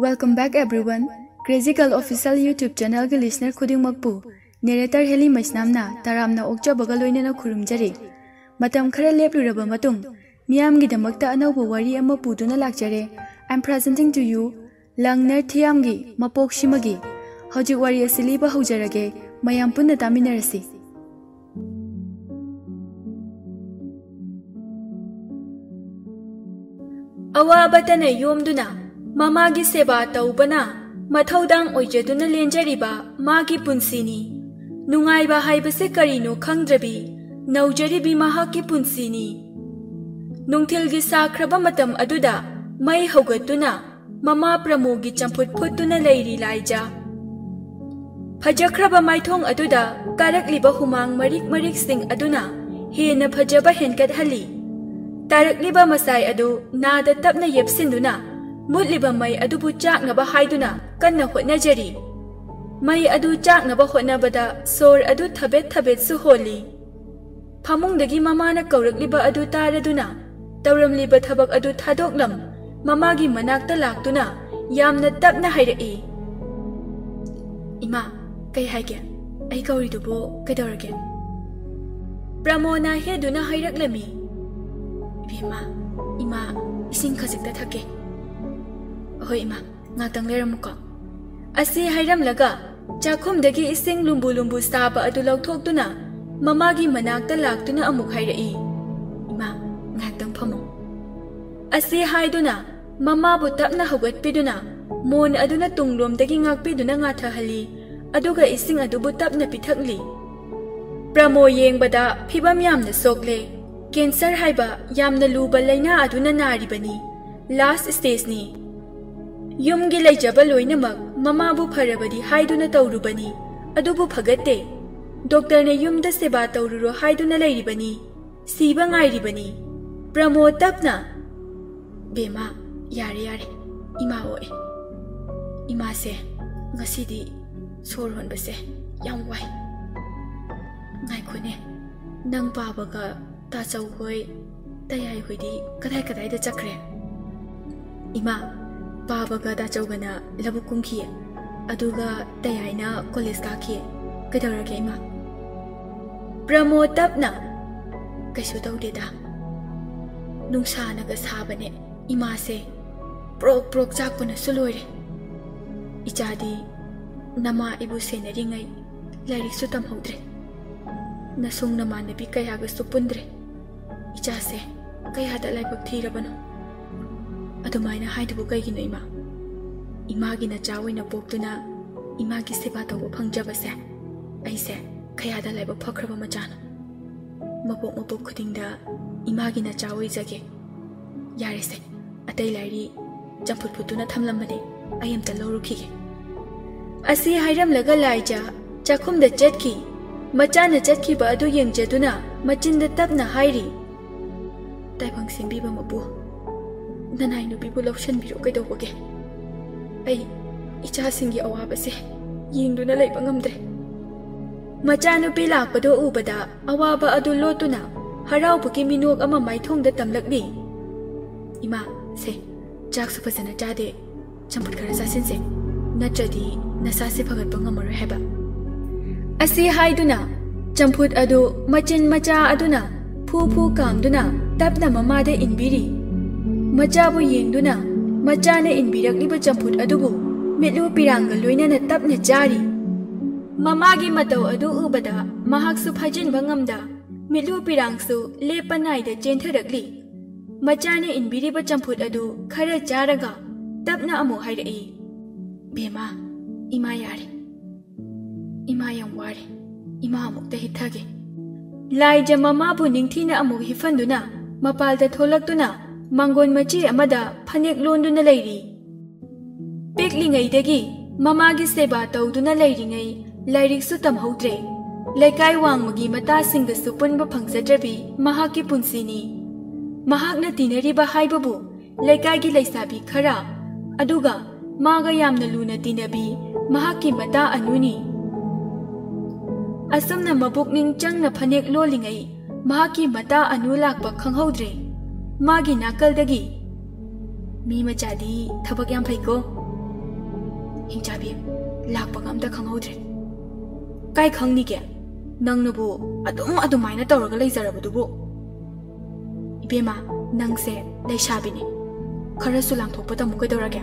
Welcome back everyone. Crazy Girl Official YouTube channel के listener खुदिंग मकपु narrator Heli Maisnamna taramna okcha bagaloine na khurumjari. Matam khara lepruraba matung miyam gi damakta anauba wari ama puduna lakjare. I'm presenting to you Langner Thiamgi Mapok Shimagi. Hojik wari asili ba haujarage mayam punna taminarasi. Awabatana yomduna mamagi seba taubana mathaudang oijaduna lenjariba magi punsini nungaiba haibase karino khangdrabi naujaribi mahaki punsini nungthilgi sakraba matam aduda mai hogatuna mama pramogi champut phutuna leiri laija phajakraba maithong aduda karakliba humang marik marik sing aduna hena phajaba henkat hali tarakliba masai adu nada tapna yepsinduna mutliba mai adu bu chaknaba haiduna kanna hotnajari mai adu chaknaba hotnabada sor adu thabet su holi phamungdagi mamana kaurakliba adu taraduna tawramliba thabak adu thadoklam mamagi manakta laktuna yamna tapna hairai ima kai haige ai kauridubo kaidorage pramona heduna hairaklami Bima, ima ising khazikta thake. Hoi ima, ngatang leramuka. Asi hairam laga, chakhum dagi ising lumbu saba adu lauthoktuna, mamagi manakta laktuna amuk hairai. Ima, ngatang phamo. Asi haiduna, mama bu tapna hogatpiduna, mon aduna tunglom dagi ngakpiduna ngathahali, aduga ising adu bu tapna pithakli. Pramo yengbada phibam yamna sokle. Cancer haiba yamna luba laina aduna naribani last stage ni yumgi laijaba loinamak mama bu pharabadi haiduna tawrubani adubu phagatte doctor ne yumda seba tawruro haiduna lairibani siba ngairibani promote tapna bema yare ima oi ima se ngasidi sor honbase yam wai ngai khone nang babaga ta chau hoi tayai hoi di kadai da chakre ima baba ga da chau gana labu kumkhi aduga tayai na college ka khi kadara ke ima promote tapna kaisu taude da nungsa na ga sabane ima se prok chak puna suloire ichadi nama ibu senari ngai lairik su tam hodre nasung nama nabi kaya ga supundre Ichase, kaya hada lai bakthira bano. Adumaina haidubu kaygino ima. Imagi na chawi na poktuna, imagi seba tawbo phangjabase. Aise, kaya hada lai bakphakraba machana. Mapok khudingda imagi na chawi jage. Yarise, atai lairi champut putuna thamlambane. Ayamta lawrukhige. Asi hairam laga laija, chakhumda chatki. Machana chatki ba adu yengjaduna, machinda tapna hairi. Taibang simbiba mabu nanai no bibu lotion biro kaido boge ai icha singi awaba se yingduna leiba ngamdre machanu pila pado ubada awaba adu lotuna harau buki minok ama maithong da tamlakni ima se jak su phasana jade champut khara sasin se nachadi nasa se phagat bangamar heba asi haiduna champut adu machin macha aduna Phu kamduna tapna mama de inbiri machabu yengduna machana inbirakliba champut adubu mitlu piranga loinana tapna jari mamagi matau adu ubada mahaksu phajin bangamda mitlu pirangsu lepanai da chentharakli machana inbiriba champut adu khara jaraga tapna amu hairai bema ima yare ima yang ware ima amuk ta hithage Laija mama bu ningthina amuk hifanduna mapalda tholaktuna mangon machi amada phanek londuna leiri peklingai dagi mama gi seba tawduna leiri ngai lairik su tamhodre laikai wangmagi mata singda su punba phangsadrabi mahaki punsini mahakna tinariba haibabu laikai gi laisabi khara aduga maga yamna luna tinabi mahaki mata anuni Asumna mabukning changna phanek lolingai mahaki mata anu lakpa khanghodre magi nakaldagi mi machadi thabak yam phaiko Hingchabi lakpa gamta khanghodre. Kai khangni ke nang nabu adumaina tawraga leizarabadubu. Ibema nangse leishabini. Kharasu langthokpata mukadorage.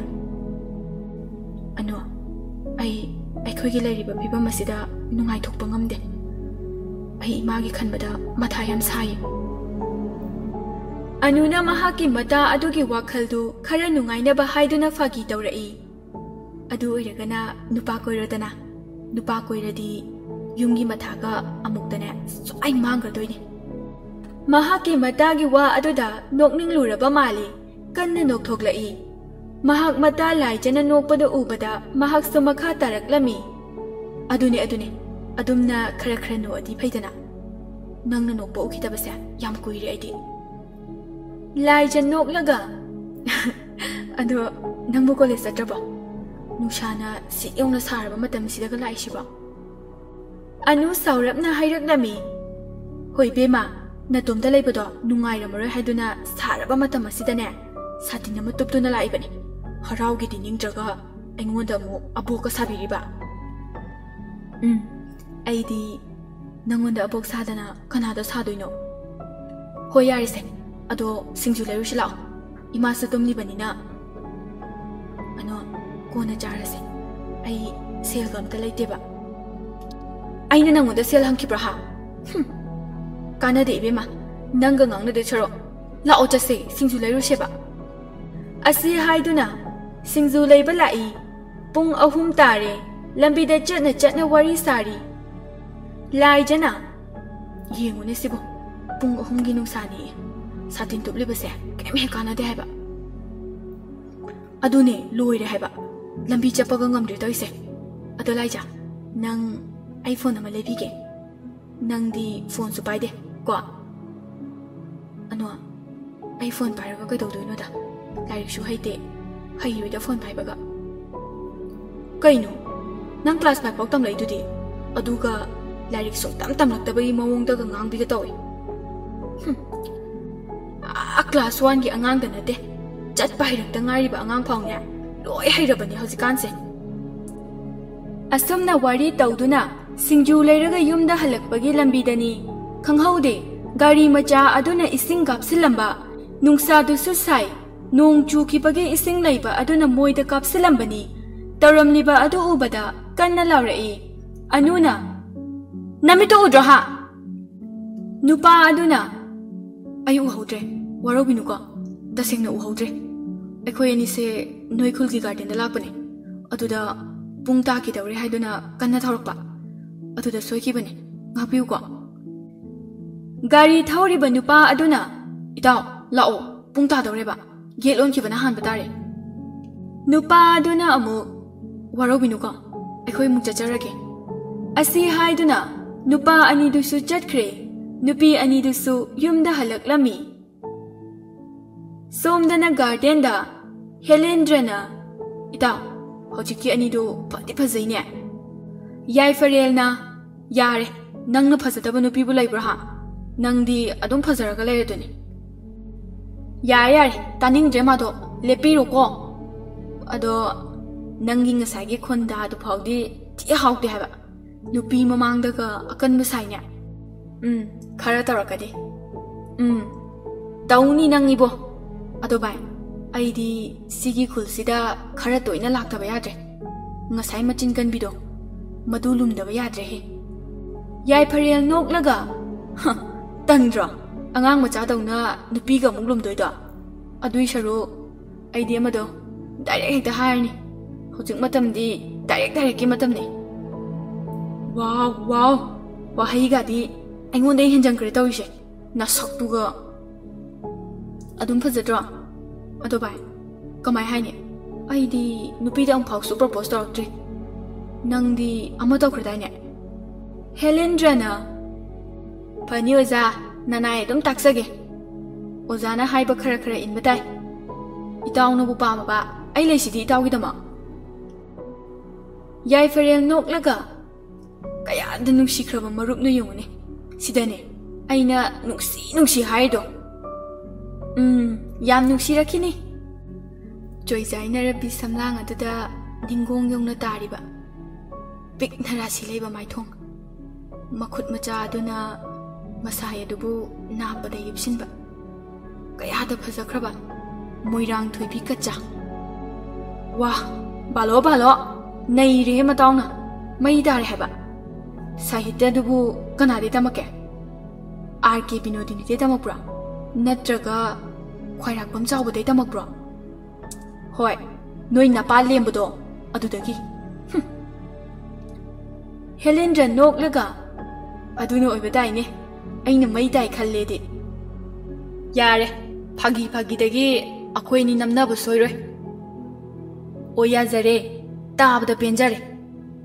Ano ai khoi lairiba phibam asida nungai thokpa ngamde. Ai imagi khanbada matha yam sai. Anuna mahaki mata adugi wakhaldu khara nungainaba haiduna fagi tawrai. Adu oiragana nupa koiradana. Nupa koiradi yungi mathaga amuktane ai mangradoine. Mahaki matagi wa aduda nokning luraba mali kanna nokthoklai. Mahak mata lai jana nokpada ubada mahak sumakha taraklami. Adune adumna khara no adi phaidana. Nangna nokpa ukhidabase yam kuire aidi. Lai jan noklaga. Ado nangbu college satraba. Nushana si yongna saraba matam sidaga lai shiba. Anu saurapna hairaklami. Hoi bema natomda leibado nungairamaroi haiduna saraba matam asidane satina matuptuna laibani. Haraugi di ningjaga aingonda mu aboka sabiriba. Aidi nangonda abok sadana kanada sadoino. Hoi yarise ado singju leirushi lao. Ima sa tumlibanina. Ano kona jarase. Ai sel gamta leiteba. Aina nangonda sel hangkibra ha. Kanade ibema nanga ngangna de charo. Lao chase singju leirusheba. Asi haiduna singju leiba lai. Pung ahum tare lambida chatna wari sari. Lai jana yengune sibo pung ahum gi nungsani. Satin tublibase keme kanade haiba. Adune loire haiba. Lambi chapaga ngamdre toise. Ado laija nang iPhone ama lebige. Nang di phone su paide ko. Ano iPhone paraga kai dodoino da. Larik su haite hairida phone paibaga. Kaino nang class 5 pok tam laidudi. Aduga larik su tam laktabagi mawong daga ngangbiga tawi. Class 1 ki angang da nate chat pairak da ngariba angang phawnya loi hairabani haujikanse. Asumna wari tawduna singju leiraga yumda halakpagi lambidani khanghaude gari macha aduna ising kapsilamba nungsa du su sai nong chukibagi ising leiba aduna moida kapsilambani taramliba adu ubada kanna laurai anuna namito udraha nupa aduna ayu haudre warobinu ko dasengna uhaudre akhoi ani se noikul ki garden da lakpani aduda pungta ki dawre haiduna kanna thorpa aduda soiki bani ngapiu ko gari thawri banupa aduna itaw lao pungta dawre ba gelon ki bana han batare nupa aduna amu warobinu ko akhoi mu chacharage asi haiduna nupa ani du su chatkre nupi ani du su yumda halaklami somdana garden da Helendrana ita hojiki ani do pati phazaine yai farelna yare nangna phazadaba nupi bu laibra ha nangdi adum phazaraga leireduni yare taning drama do lepiro ko ado nangi ngasagi khonda do phawdi ti hawde haba nupi mamangda ka akan basaine khara tarakadi tauni nangibo ado bai aidi sigi khulsida khara toina laktaba yadre ngasai machin kanbido madulum daba yadre he yai pharel noklaga tandra angang macha dawna nupi ga munglum doida adui sharu aidi amado direct hekta hairni hojik matamdi direct ki matamni wow wahai ga di aingon dei henjang kre tawise na saktuga adum phajadra ado bai kamai haini aidi nupi da amphau su propose tawtri nangdi amato khrdai Helendrana pani oza nanai dum taksage oza na haiba khara in batai itaw na bu pama ba ai leisidi itaw gi dama yai farel noklaga kaya da nungsi khraba marup nu yungune sidane aina nungsi haido yam nungsi rakini joy zaina rabi samlang adada ꯅꯤꯡꯒꯣꯡ ꯌꯧꯅ ꯇꯥꯔꯤꯕ ꯄꯤꯛꯅ ꯔꯥꯁꯤ ꯂꯩꯕ ꯃꯥꯏꯊꯣꯡ ꯃꯈꯨꯠ ꯃꯆꯥ ꯑꯗꯨꯅ ꯃꯁꯥꯏ ꯑꯗꯨꯕꯨ ꯅꯥꯞꯄꯗ ꯌꯦꯞꯁꯤꯟꯕ ꯀꯌꯥꯗ ꯐꯖꯈ꯭ꯔꯕ ꯃꯣꯏꯔꯥꯡ ꯊꯣꯏꯕꯤ ꯀꯆꯥ ꯋꯥ ꯕꯥꯂꯣ ꯕꯥꯂꯣ ꯅꯩꯔꯦ ꯃꯇꯥꯎꯅ ꯃꯩ ꯇꯥꯔꯦ ꯍꯥꯏꯕ ꯁꯥꯍꯤꯇ꯭ꯌ ꯑꯗꯨꯕꯨ ꯀꯅꯥꯗꯩ ꯇꯝꯃꯛꯀꯦ R.K. ꯕꯤꯅꯣꯗꯤꯅꯤꯗꯩ ꯇꯝꯃꯛꯄ꯭ꯔꯣ ꯅꯠꯇ꯭ꯔꯒ ꯈ꯭ꯋꯥꯏꯔꯥꯛꯄꯝ ꯆꯥꯎꯕꯗꯩ ꯇꯝꯃꯛꯄ꯭ꯔꯣ ꯍꯣꯏ ꯅꯣꯏ ꯅꯄꯥ ꯂꯦꯝꯕꯗꯣ ꯑꯗꯨꯗꯒꯤ ꯍꯦꯂꯦꯟꯗ꯭ꯔ ꯅꯣꯛꯂꯒ ꯑꯗꯨꯅ ꯑꯣꯏꯕ ꯇꯥꯏꯅꯦ ꯑꯩꯅ ꯃꯩ ꯇꯥꯏ ꯈꯜꯂꯦꯗꯤ ꯌꯥꯔꯦ ꯐꯥꯒꯤ ꯐꯥꯒꯤꯗꯒꯤ ꯑꯩꯈꯣꯏꯅꯤ ꯅꯝꯅꯕ ꯁꯣꯏꯔꯣꯏ ꯑꯣ ꯌꯥꯖꯔꯦ ꯇꯥꯕꯗ ꯄꯦꯟꯖꯔꯦ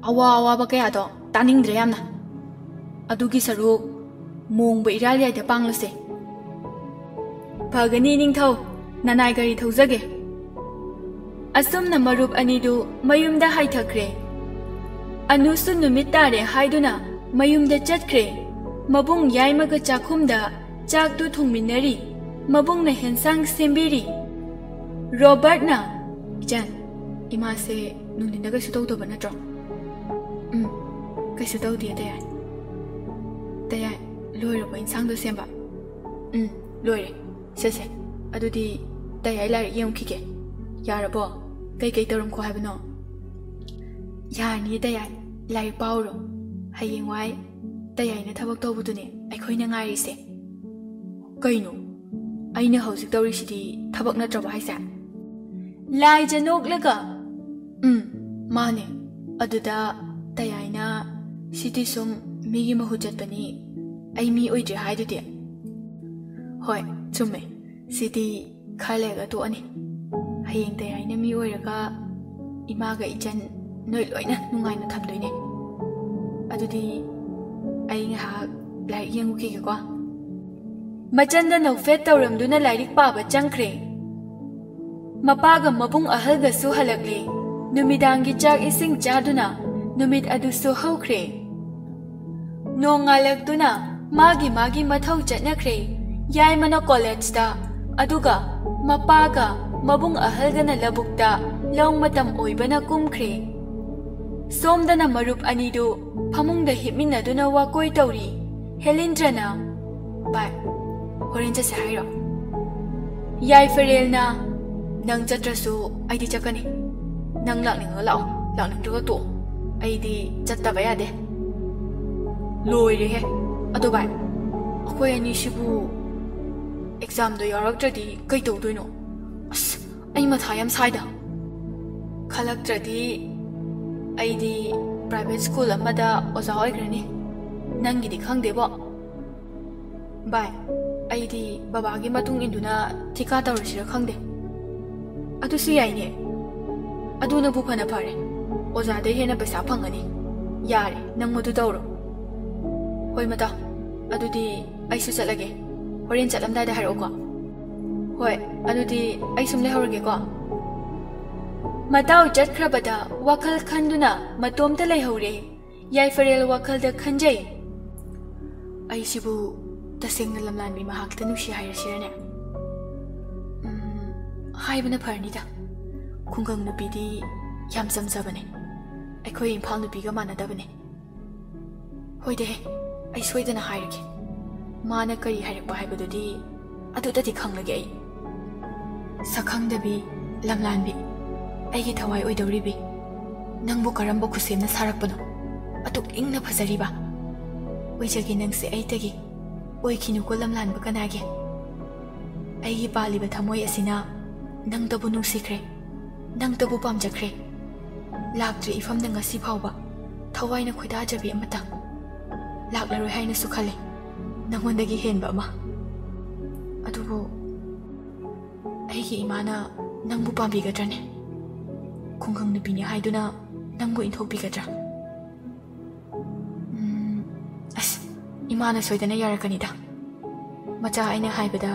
ꯑꯋꯥ ꯑꯋꯥꯕ ꯀꯌꯥꯗꯣ ꯇꯥꯅꯤꯡꯗ꯭ꯔꯦ ꯌꯥꯝꯅ ꯑꯗꯨꯒꯤ ꯁꯔꯨꯛ ꯃꯣꯡꯕ ꯏꯔꯥꯜ ꯌꯥꯏꯗ ꯄꯥꯡꯂꯁꯦ ꯐꯒꯅꯤ ꯅꯤꯡꯊꯧ ꯅꯅꯥꯏ ꯒꯥꯔꯤ ꯊꯧꯖꯒꯦ ꯑꯁꯨꯝꯅ ꯃꯔꯨꯞ ꯑꯅꯤꯗꯨ ꯃꯌꯨꯝꯗ ꯍꯥꯏꯊꯈ꯭ꯔꯦ ꯑꯅꯨꯁꯨ ꯅꯨꯃꯤꯠ ꯇꯥꯔꯦ ꯍꯥꯏꯗꯨꯅ ꯃꯌꯨꯝꯗ ꯆꯠꯈ꯭ꯔꯦ ꯃꯕꯨꯡ ꯌꯥꯏꯃꯒ ꯆꯥꯛꯈꯨꯝꯗ ꯆꯥꯛꯇꯨ ꯊꯣꯡꯃꯤꯟꯅꯔꯤ ꯃꯕꯨꯡꯅ ꯍꯦꯟꯁꯥꯡ ꯁꯦꯝꯕꯤꯔꯤ ꯔꯣꯕꯔꯠꯅ ꯏꯆꯟ ꯏꯃꯥꯁꯦ ꯅꯨꯡꯊꯤꯟꯗ ꯀꯩꯁꯨ ꯇꯧꯗꯕ ꯅꯠꯇ꯭ꯔꯣ ꯀꯩꯁꯨ ꯇꯧꯗꯦ ꯇꯌꯥꯏ ꯂꯣꯏꯔꯕ ꯏꯟꯁꯥꯡꯗꯣ ꯁꯦꯝꯕ ꯂꯣꯏꯔꯦ ꯁꯦꯁꯦ ꯑꯗꯨꯗꯤ ꯇꯌꯥꯏ ꯂꯥꯏꯔꯤꯛ ꯌꯦꯡꯈꯤꯒꯦ ꯌꯥꯔꯕꯣ ꯀꯩꯀꯩ ꯇꯧꯔꯝꯈꯣ ꯍꯥꯏꯕꯅꯣ ꯌꯥꯔꯅꯤ ꯇꯌꯥꯏ ꯂꯥꯏꯔꯤꯛ ꯄꯥꯎꯔꯣ ꯍꯌꯦꯡꯋꯥꯏ ꯇꯌꯥꯏꯅ ꯊꯕꯛ ꯇꯧꯕꯗꯨꯅꯦ ꯑꯩꯈꯣꯏꯅ ꯉꯥꯏꯔꯤꯁꯦ ꯀꯩꯅꯣ ꯑꯩꯅ ꯍꯧꯖꯤꯛ ꯇꯧꯔꯤꯁꯤꯗꯤ ꯊꯕꯛ ꯅꯠꯇ꯭ꯔꯕ ꯍꯥꯏꯁꯦ ꯂꯥꯏꯖ ꯅꯣꯛꯂꯒ ꯃꯥꯅꯦ ꯑꯗꯨꯗ ꯇꯌꯥꯏꯅ ꯁꯤꯗꯤ ꯁꯨꯝ ꯃꯤꯒꯤ ꯃꯍꯨꯠ ꯆꯠꯄꯅꯤ ꯑꯩ ꯃꯤ ꯑꯣꯏꯗ꯭ꯔꯦ ꯍꯥꯏꯗꯨꯗꯤ ꯍꯣꯏ ꯆꯨꯝꯃꯦ ꯁꯤꯗꯤ ꯈꯔ ꯂꯩꯔꯒ ꯇꯣꯛꯑꯅꯤ ꯍꯌꯦꯡ ꯇꯌꯥꯏꯅ ꯃꯤ ꯑꯣꯏꯔꯒ ꯏꯃꯥꯒ ꯏꯆꯟ ꯅꯣꯏ ꯂꯣꯏꯅ ꯅꯨꯡꯉꯥꯏꯅ ꯊꯝꯗꯣꯏꯅꯦ ꯑꯗꯨꯗꯤ ꯑꯩ ꯉꯥꯏꯍꯥꯛ ꯂꯥꯏꯔꯤꯛ ꯌꯦꯡꯉꯨꯈꯤꯒꯦꯀꯣ ꯃꯆꯟꯗ ꯅꯧꯐꯦꯠ ꯇꯧꯔꯝꯗꯨꯅ ꯂꯥꯏꯔꯤꯛ ꯄꯥꯕ ꯆꯪꯈ꯭ꯔꯦ ꯃꯄꯥꯒ ꯃꯕꯨꯡ ꯑꯍꯜꯒꯁꯨ ꯍꯜꯂꯛꯂꯦ ꯅꯨꯃꯤꯗꯥꯡꯒꯤ ꯆꯥꯛ ꯏꯁꯤꯡ ꯆꯥꯗꯨꯅ ꯅꯨꯃꯤꯠ ꯑꯗꯨꯁꯨ ꯍꯧꯈ꯭ꯔꯦ ꯅꯣꯡꯉꯥꯜꯂꯛꯇꯨꯅ ꯃꯥꯒꯤ ꯃꯊꯧ ꯆꯠꯅꯈ꯭ꯔꯦ ꯌꯥꯏꯃꯅ ꯀꯣꯂꯦꯖꯇ ꯑꯗꯨꯒ ꯃꯄꯥꯒ ꯃꯕꯨꯡ ꯑꯍꯜꯒꯅ ꯂꯧꯕꯨꯛꯇ ꯂꯧ ꯃꯇꯝ ꯑꯣꯏꯕꯅ ꯀꯨꯝꯈ꯭ꯔꯦ ꯁꯣꯝꯗꯅ ꯃꯔꯨꯞ ꯑꯅꯤꯗꯨ ꯐꯃꯨꯡꯗ ꯍꯤꯞꯃꯤꯟꯅꯗꯨꯅ ꯋꯥꯀꯣꯏ ꯇꯧꯔꯤ ꯍꯦꯂꯦꯟꯗ꯭ꯔꯅ ꯕꯥꯏ ꯍꯣꯔꯦꯟ ꯆꯠꯁꯦ ꯍꯥꯏꯔꯣ ꯌꯥꯏꯐꯔꯦꯜꯅ ꯅꯪ ꯆꯠꯇ꯭ꯔꯁꯨ ꯑꯩꯗꯤ ꯆꯠꯀꯅꯤ ꯅꯪ ꯂꯥꯛꯅꯤꯡꯉ ꯂꯥꯛꯑꯣ ꯂꯥꯛꯅꯤꯡꯗ꯭ꯔꯒ ꯇꯣꯛꯑꯣ ꯑꯩꯗꯤ ꯆꯠꯇꯕ ꯌꯥꯗꯦ ꯂꯣꯏꯔꯦꯍꯦ ꯑꯗꯣ ꯚꯥꯏ ꯑꯩꯈꯣꯏ ꯑꯅꯤꯁꯤꯕꯨ ꯑꯦꯛꯖꯥꯝꯗꯣ ꯌꯥꯎꯔꯛꯇ꯭ꯔꯗꯤ ꯀꯩ ꯇꯧꯗꯣꯏꯅꯣ ꯑꯁ ꯑꯩ ꯃꯊꯥ ꯌꯥꯝ ꯁꯥꯏꯗ ꯈꯜꯂꯛꯇ꯭ꯔꯗꯤ ꯑꯩꯗꯤ ꯄ꯭ꯔꯥꯏꯚꯦꯠ ꯁ꯭ꯀꯨꯜ ꯑꯃꯗ ꯑꯣꯖꯥ ꯑꯣꯏꯈ꯭ꯔꯅꯤ ꯅꯪꯒꯤꯗꯤ ꯈꯪꯗꯦꯕꯣ ꯚꯥꯏ ꯑꯩꯗꯤ ꯕꯕꯥꯒꯤ ꯃꯇꯨꯡ ꯏꯟꯗꯨꯅ ꯊꯤꯀꯥ ꯇꯧꯔꯁꯤꯔ ꯈꯪꯗꯦ ꯑꯗꯨꯁꯨ ꯌꯥꯏꯅꯦ ꯑꯗꯨꯅꯕꯨ ꯐꯅ ꯐꯔꯦ ꯑꯣꯖꯥꯗꯩ ꯍꯦꯟꯅ ꯄꯩꯁꯥ ꯐꯪꯒꯅꯤ ꯌꯥꯔꯦ ꯅꯪ ꯃꯗꯨ ꯇꯧꯔꯣ ꯍꯣꯏ ꯃꯇꯥꯎ ꯑꯗꯨꯗꯤ ꯑꯩꯁꯨ ꯆꯠꯂꯒꯦ ꯍꯣꯔꯦꯟ ꯆꯠꯂꯝꯗꯥꯏꯗ ꯍꯥꯏꯔꯛꯑꯣꯀꯣ ꯍꯣꯏ ꯑꯗꯨꯗꯤ ꯑꯩ ꯁꯨꯝ ꯂꯩꯍꯧꯔꯒꯦꯀꯣ ꯃꯇꯥꯎ ꯆꯠꯈ꯭ꯔꯕꯗ ꯋꯥꯈꯜ ꯈꯟꯗꯨꯅ ꯃꯇꯣꯝꯇ ꯂꯩꯍꯧꯔꯦ ꯌꯥꯏꯐꯔꯦꯜ ꯋꯥꯈꯜꯗ ꯈꯟꯖꯩ ꯑꯩꯁꯤꯕꯨ तसेंगना लमलानबी महाक्ता नुसी हायरसिरने हायबना फरनीदा खुंगंग नुपीदी याम समजबने अखोय इम्फाल नुपीगा मानदबने होइदे आई सोइदना हायरके माना करी हायरपा हायबदुदी अदुददी खंगलगे आई सखंगदबी लमलानबी आइगे थवाई ओइदौरिबी नंगबु करंबो खुसेमना सारकपनो अतुक इंगना फजरीबा ओइजगे नंगसे आइतगी ओइखिनुको लमलानबा कनागे आइगे पालिबा थमोय असिना नंगतबु नुसिख्रे नंगतबु पामजख्रे लाक्ट्रे इफमना ngasi फावबा थवाइना खोइदाजबी अमता लाक्लरोय हाइना सुखले नंगोंदगी हेनबा अमा अदुबो आइगे इमाना नंगबु पामबिगद्रने खुंगंग नुपीने हाइदुना नंगबु इंथोकबिगद्रा इमाना सोइदना यारकनिदा मचा आइना हाइबदा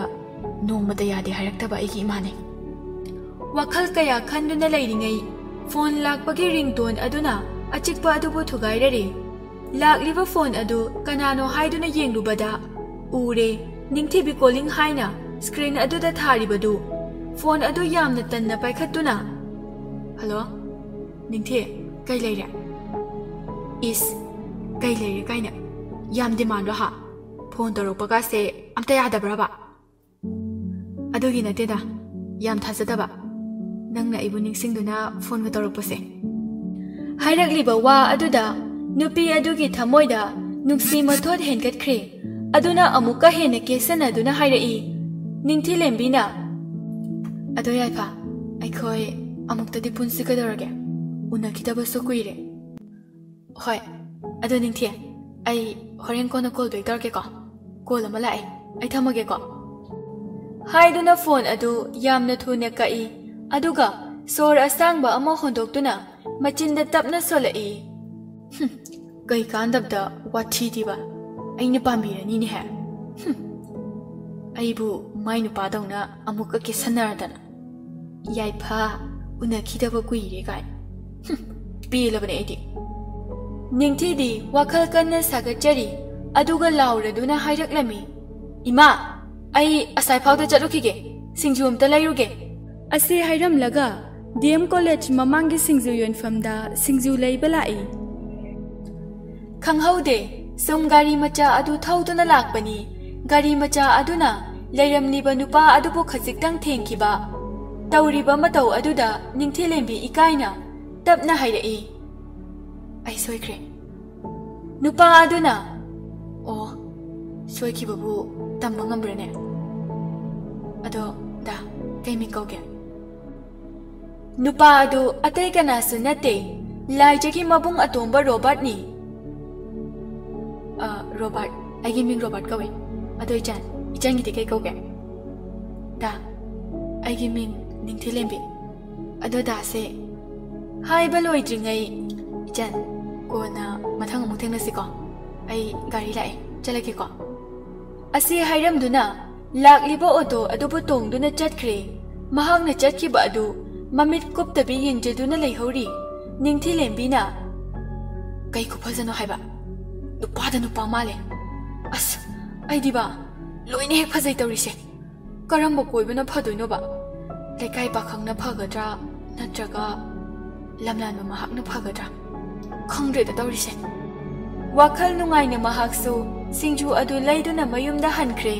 नोंमदा यादे हारक्तबा आइगी इमाने वखल कया खंदुना लैरिङै फोन लाक्पगी रिंगटोन अदुना अचिकपा अदुबु थुगाइररे लाक्लिबा फोन अदु कनानो हाइदुना येंगलुबदा उरे निंगथिबी कॉलिंग हाइना स्क्रीन अदुदा थारिबदु फोन अदु यामना तन्ना पाइखतुना hello Ningthie kai leire is kai leire kaina yam demand ha phone torokpaga se amta yadabra ba adugi nateda yam thajadaba nangna ibu ningsingduna phone ga torokpase hairakliba wa aduda nupi adugi thamoida nuksi mathod hengatkhre aduna amuka hena kesan aduna hairai ningthi lembina adoyaipa aikhoi amukta di punsi kadorage una kitaba so kuire hoi ado ningthie ai horen kono call back dorke ko call ama lai ai thamage ko haiduna phone adu yamna thune kai aduga sor asangba ama hondoktuna machinda tapna solai kai kandabda wathi diba aina pambirani ni ha aibu mainu padawna amuka ke sanaradana yaipa una kitaba kuire kai pilabane edi ningthi di wakhal kanna sagachari aduga lauraduna hairaklami ima ai asai phawda chatlukige singjum ta layruge ase hairam laga DM college mamangi singju yonfamda singju leiba lai khanghaude som gari macha adu thauduna lakpani gari macha aduna leiramliba nupa adubu khajiktang thengkiba tawriba matau aduda ningthi lembi ikaina tapna hairai ai soikre nupa aduna o soikibabu tamma ngambrene ado da kaimi kauge nupa adu atai kana sunate laijaki mabung atomba Robert ni Robert agi ming Robert kawe ado ichan gi kai kauge da agi ming ningthi lembi ado da se hai baloi dringai ichan ko na mathang amuk thengna si ko ai gari lai chalake ko asi hairam duna lakliba auto adubu tong duna chatkhre mahang na chatki ba adu mamit kup tabi yinje duna leihori ningthi lembina kai ku phajano haiba nupa da nupa male as ai diba loine hek phajai tawrise karamba koibana phadoino ba lekai pakhangna phagadra natraga lamlan mahakna phagadra khangre da tawrise wakhal nungai na mahaksu singju adu laiduna mayumda hankhre